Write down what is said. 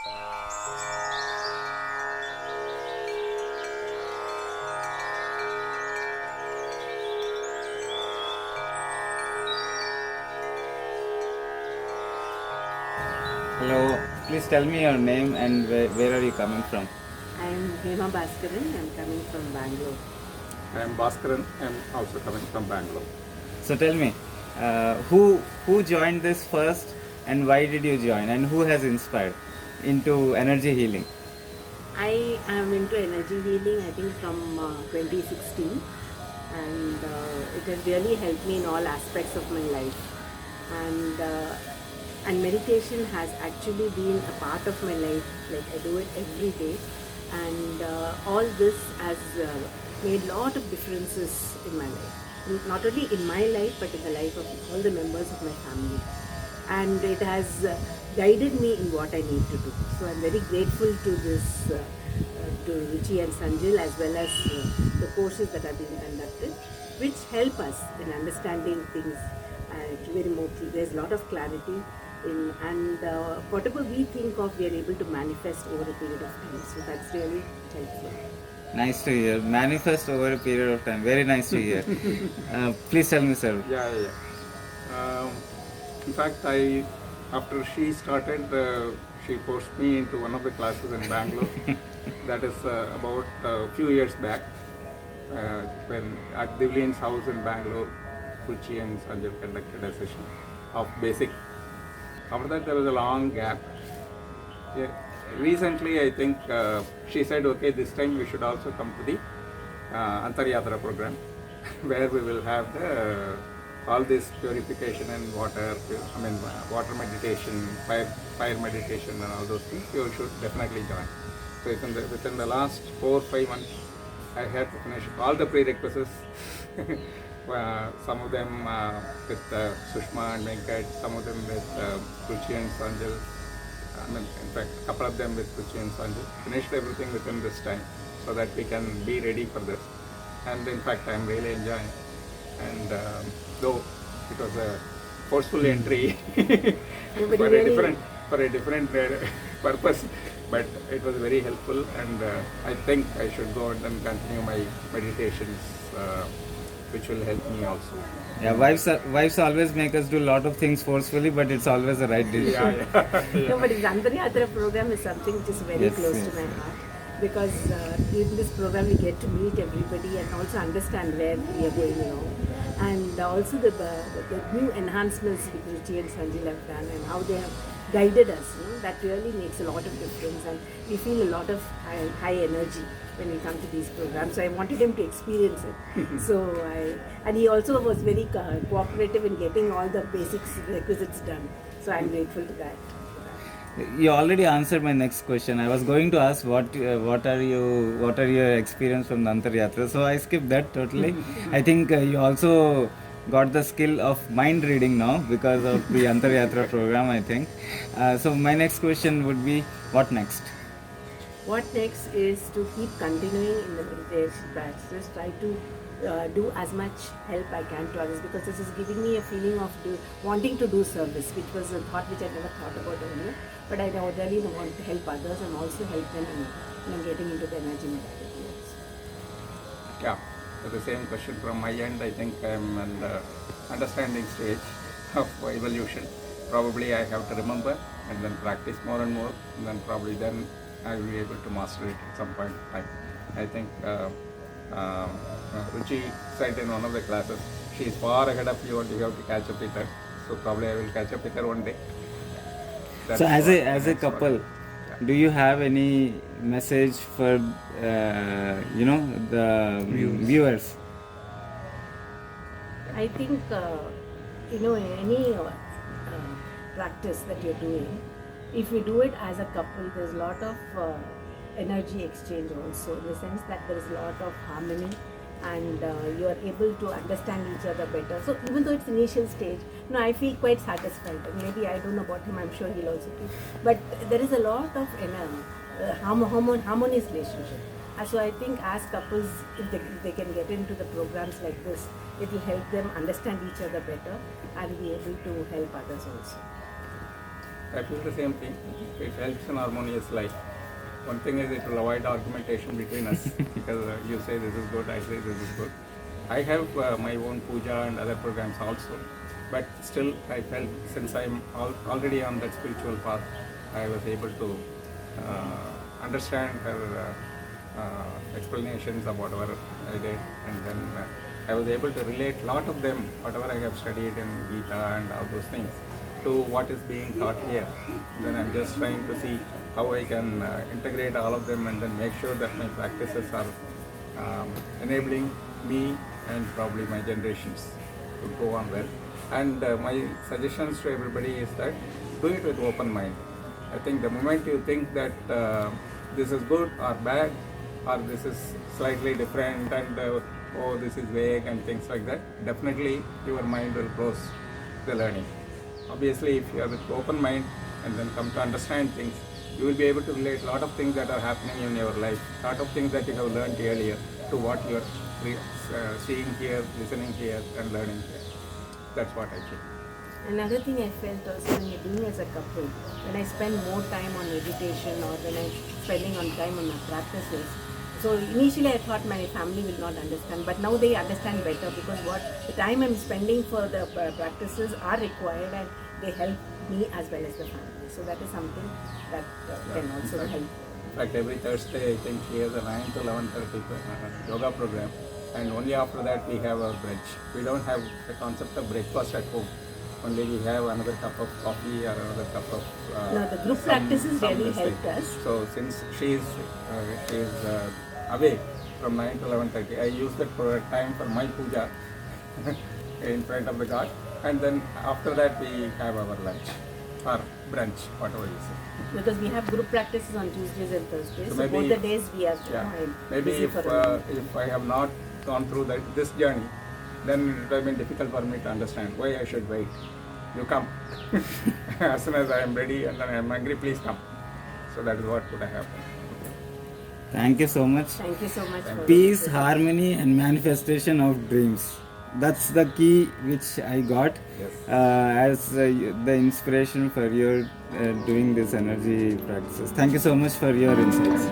Hello, please tell me your name and where are you coming from? I am Hemalatha Baskaran. I am coming from Bangalore. I am Baskaran. I am also coming from Bangalore. So tell me, who joined this first and why did you join and who has inspired into energy healing? I am into energy healing, I think from 2016, and it has really helped me in all aspects of my life. And meditation has actually been a part of my life. Like I do it every day, and all this has made a lot of differences in my life. Not only in my life, but in the life of all the members of my family. And it has guided me in what I need to do. So I'm very grateful to this, to Ruchi and Sanjil, as well as the courses that are being conducted, which help us in understanding things very remotely. There's a lot of clarity in, and whatever we think of, we are able to manifest over a period of time. So that's really helpful. Nice to hear. Manifest over a period of time. Very nice to hear. Please tell me, sir. Yeah. In fact, after she started, she forced me into one of the classes in Bangalore. That is about a few years back, when at Divlian's house in Bangalore, Ruchi and Sanjay conducted a session of basic. After that, there was a long gap. Yeah. Recently, I think she said, okay, this time we should also come to the Antaryatra program, where we will have all this purification and water, water meditation, fire meditation and all those things. You should definitely join. So within the last 4 or 5 months, I had to finish all the prerequisites. Some of them with Sushma and Venkat, some of them with Ruchi and Sanjay. In fact, a couple of them with Krishna and Sanjay. Finished everything within this time so that we can be ready for this. And in fact, I'm really enjoying. And though it was a forceful entry for a different purpose, but it was very helpful. And I think I should go and continue my meditations, which will help me also. Yeah, wives always make us do a lot of things forcefully, but it's always the right decision. No, but the Antaryatra program is something which is very close to my heart, because in this program we get to meet everybody and also understand where we are going wrong, and also the new enhancements which Ruchi and Sanjay have done and how they have guided us. That really makes a lot of difference, and we feel a lot of high energy when we come to these programs. So I wanted him to experience it. And he also was very cooperative in getting all the basics requisites done. So I'm grateful to that. You already answered my next question. I was going to ask what are your experience from the Antaryatra. So I skipped that totally. I think you also got the skill of mind reading now because of the Antaryatra program, I think. So my next question would be, what next? What next is to keep continuing in the meditation practice, try to do as much help I can to others, because this is giving me a feeling of wanting to do service, which was a thought which I never thought about earlier. But I really want to help others and also help them in getting into the energy modality also. Yeah, the same question from my end. I think I'm in the understanding stage of evolution. Probably I have to remember and then practice more and more, and then probably then I will be able to master it at some point in time. I think Ruchi said in one of the classes, she is far ahead of you and you have to catch up with her. So probably I will catch up with her one day. So as a couple, do you have any message for the viewers? I think any practice that you're doing, if you do it as a couple, there's a lot of energy exchange also, in the sense that there is a lot of harmony, and you are able to understand each other better. So even though it's initial stage, I feel quite satisfied. Maybe I don't know about him, I'm sure he'll also do. But there is a lot of harmonious relationship. So I think as couples, if they can get into the programs like this, it will help them understand each other better and be able to help others also. I feel the same thing. It helps in harmonious life. One thing is it will avoid argumentation between us because you say this is good, I say this is good. I have my own puja and other programs also, but still I felt since I'm already on that spiritual path, I was able to understand her explanations of whatever I did, and then I was able to relate a lot of them, whatever I have studied in Gita and all those things, to what is being taught here. Then I'm just trying to see how I can integrate all of them and then make sure that my practices are enabling me and probably my generations to go on well. And my suggestions to everybody is that do it with open mind. I think the moment you think that this is good or bad, or this is slightly different and oh, this is vague and things like that, definitely your mind will close the learning. Obviously, if you have an open mind and then come to understand things, you will be able to relate a lot of things that are happening in your life, a lot of things that you have learned earlier to what you are seeing here, listening here and learning here. That's what I feel. Another thing I felt also when you're doing as a couple, when I spend more time on meditation or when I'm spending on time on my practices, so initially I thought my family will not understand, but now they understand better because what the time I'm spending for the practices are required and they help me as well as the family. So that is something that can also help. In fact, every Thursday I think he has a 9 to 11:30 yoga program, and only after that we have a brunch. We don't have the concept of breakfast at home. Only we have another cup of coffee or another cup of no, the group practices really helped us. So since she is away from 9 to 11:30, I use that for time for my puja in front of the God, and then after that we have our lunch or brunch, whatever you say. Because we have group practices on Tuesdays and Thursdays, so maybe both the days we are maybe busy if I have not gone through this journey, then it would have been difficult for me to understand why I should wait. You come. As soon as I am ready and then I am angry, please come. So that is what could have happened. Thank you so much. Thank you so much. For Peace, harmony, and manifestation of dreams. That's the key which I got as the inspiration for your doing this energy practices. Thank you so much for your insights.